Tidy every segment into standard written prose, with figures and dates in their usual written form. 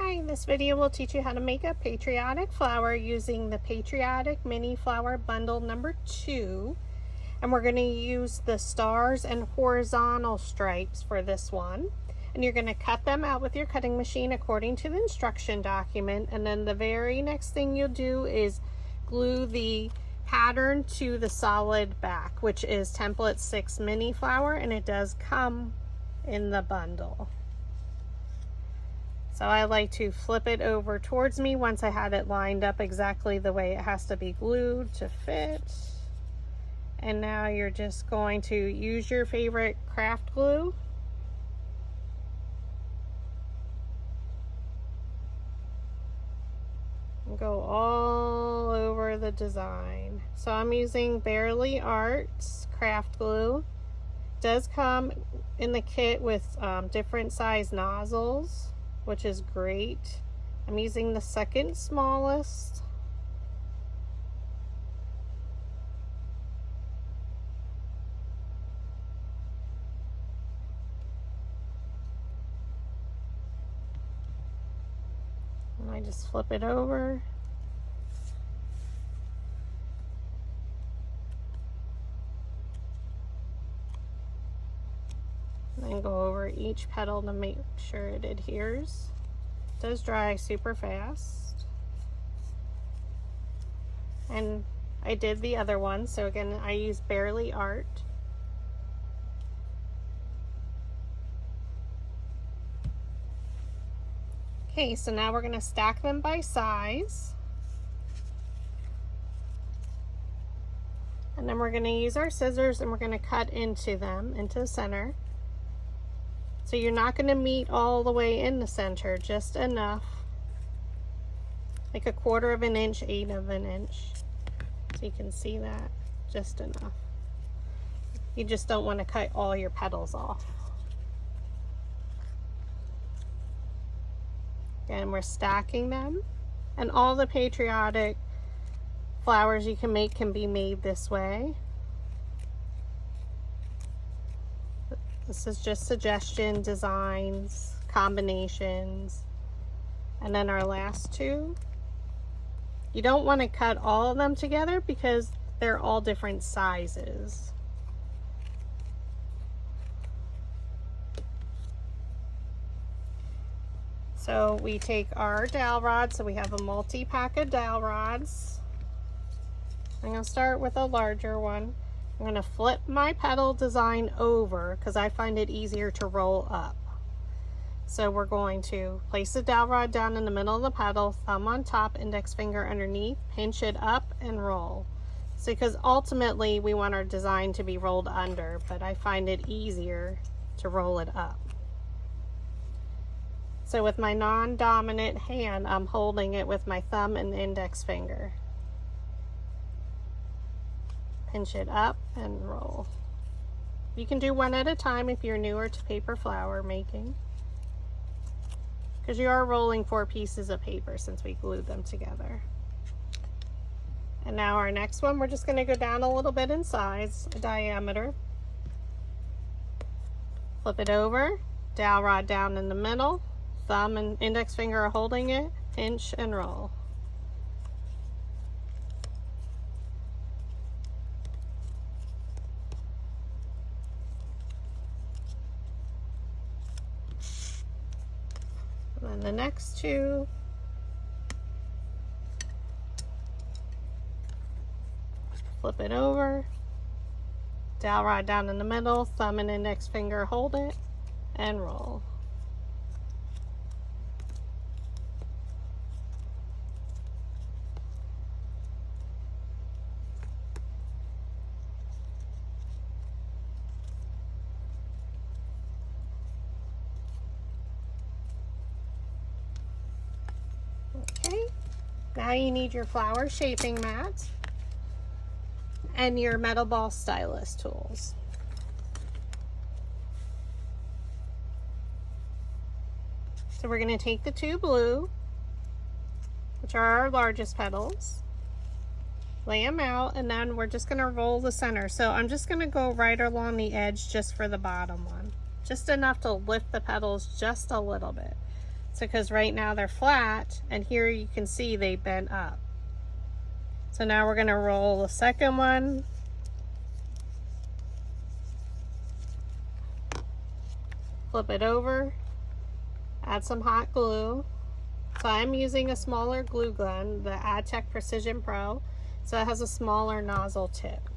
Hi, this video will teach you how to make a patriotic flower using the Patriotic Mini Flower Bundle number 2. And we're going to use the stars and horizontal stripes for this one. And you're going to cut them out with your cutting machine according to the instruction document. And then the very next thing you'll do is glue the pattern to the solid back, which is template 6 mini flower, and it does come in the bundle. So I like to flip it over towards me once I had it lined up exactly the way it has to be glued to fit. And now you're just going to use your favorite craft glue. And go all over the design. So I'm using Barely Arts craft glue. It does come in the kit with different size nozzles, which is great. I'm using the second smallest. And I just flip it over. And then go over each petal to make sure it adheres. It does dry super fast. And I did the other one, so again I use Barely Art. Okay, so now we're going to stack them by size. And then we're going to use our scissors and we're going to cut into them, into the center. So you're not going to meet all the way in the center, just enough, like 1/4 of an inch, 1/8 of an inch. So you can see that, just enough. You just don't want to cut all your petals off. Again, we're stacking them, and all the patriotic flowers you can make can be made this way. This is just suggestion designs, combinations. And then our last two. You don't want to cut all of them together because they're all different sizes. So we take our dowel rod, so we have a multi-pack of dowel rods. I'm going to start with a larger one. I'm going to flip my petal design over because I find it easier to roll up. So we're going to place the dowel rod down in the middle of the petal, thumb on top, index finger underneath, pinch it up and roll. So because ultimately we want our design to be rolled under, but I find it easier to roll it up. So with my non-dominant hand, I'm holding it with my thumb and index finger. Pinch it up and roll. You can do one at a time if you're newer to paper flower making, because you are rolling 4 pieces of paper since we glued them together. And now our next one, we're just going to go down a little bit in size, diameter. Flip it over, dowel rod down in the middle, thumb and index finger are holding it, pinch and roll. And then the next two. Flip it over, dowel rod down in the middle, thumb and index finger hold it, and roll. Okay, now you need your flower shaping mat and your metal ball stylus tools. So we're going to take the 2 blue, which are our largest petals, lay them out, and then we're just going to roll the center. So I'm just going to go right along the edge just for the bottom one, just enough to lift the petals just a little bit. So because right now they're flat, and here you can see they bent up. So now we're going to roll the second one. Flip it over, add some hot glue. So I'm using a smaller glue gun, the AdTech Precision Pro, so it has a smaller nozzle tip.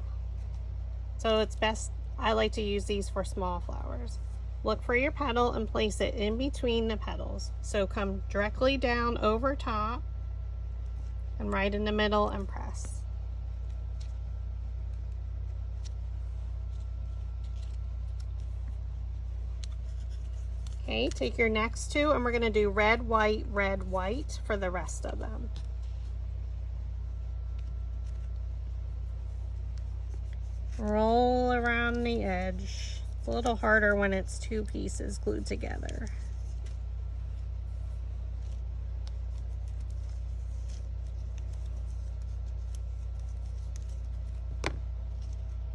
So it's best, I like to use these for small flowers. Look for your petal and place it in between the petals. So come directly down over top and right in the middle and press. Okay, take your next two and we're going to do red, white for the rest of them. Roll around the edge. It's a little harder when it's two pieces glued together.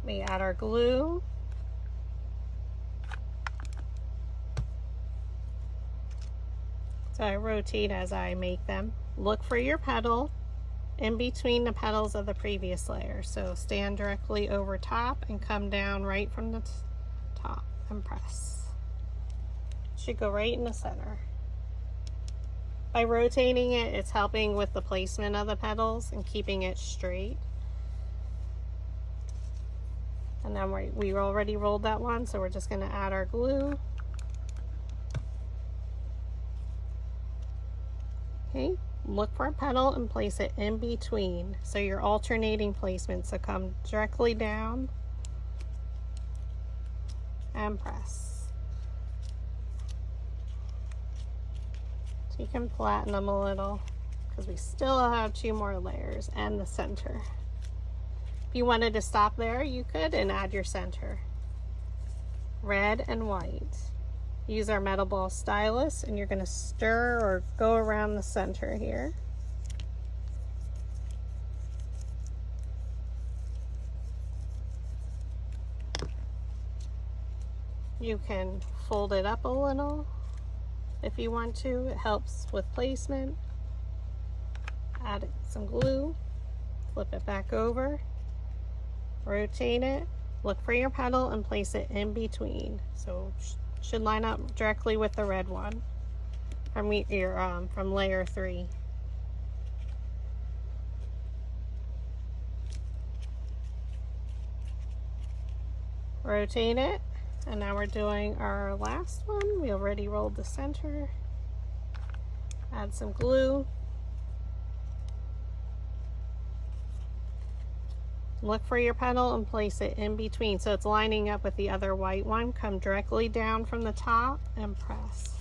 We add our glue. So I rotate as I make them. Look for your petal in between the petals of the previous layer. So stand directly over top and come down right from the top and press. Should go right in the center. By rotating it, it's helping with the placement of the petals and keeping it straight. And then we already rolled that one, so we're just going to add our glue. Okay, look for a petal and place it in between. So you're alternating placement. So come directly down and press. So you can flatten them a little because we still have two more layers and the center. If you wanted to stop there, you could and add your center. Red and white. Use our metal ball stylus and you're going to stir or go around the center here. You can fold it up a little if you want to. It helps with placement. Add some glue, flip it back over, rotate it, look for your petal and place it in between. So should line up directly with the red one from layer 3. Rotate it, and now we're doing our last one. We already rolled the center. Add some glue. Look for your petal and place it in between so it's lining up with the other white one. Come directly down from the top and press.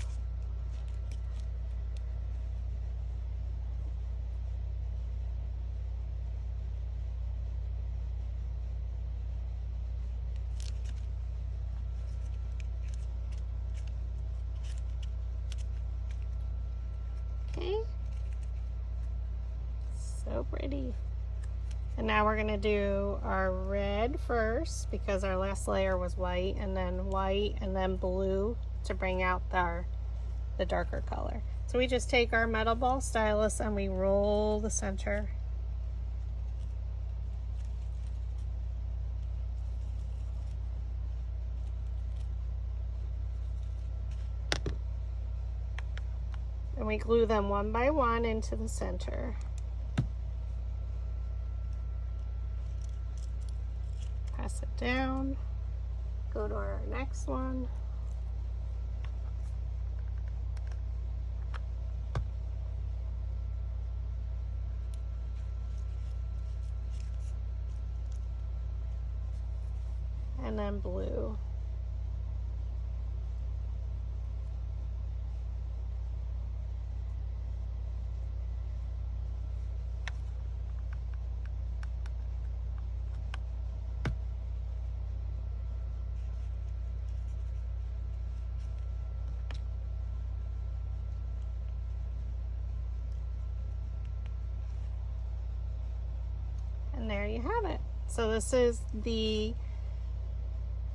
Okay, so pretty. And now we're going to do our red first because our last layer was white, and then blue to bring out the darker color. So we just take our metal ball stylus and we roll the center. And we glue them one by one into the center. Pass it down, go to our next one. And then blue. And there you have it. So this is the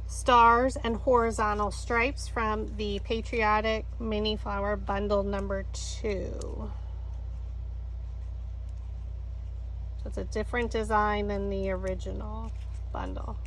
stars and horizontal stripes from the Patriotic Mini Flower Bundle number 2. So it's a different design than the original bundle.